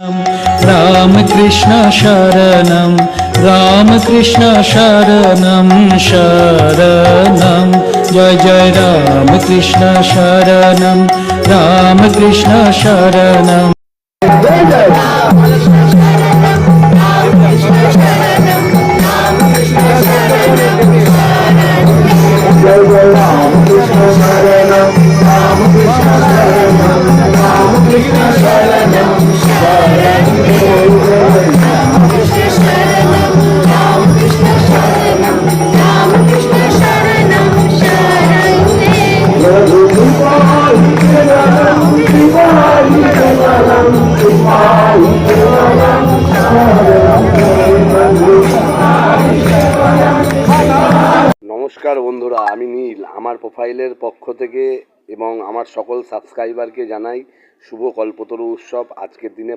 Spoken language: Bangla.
राम कृष्ण शरणं राम कृष्ण शरणं शरणं जय जय राम कृष्ण शरणं राम कृष्ण शरणं নমস্কার বন্ধুরা, আমি নীল। আমার প্রোফাইলের পক্ষ থেকে এবং আমার সকল সাবস্ক্রাইবারকে জানাই শুভ কল্পতরু উৎসব। আজকের দিনে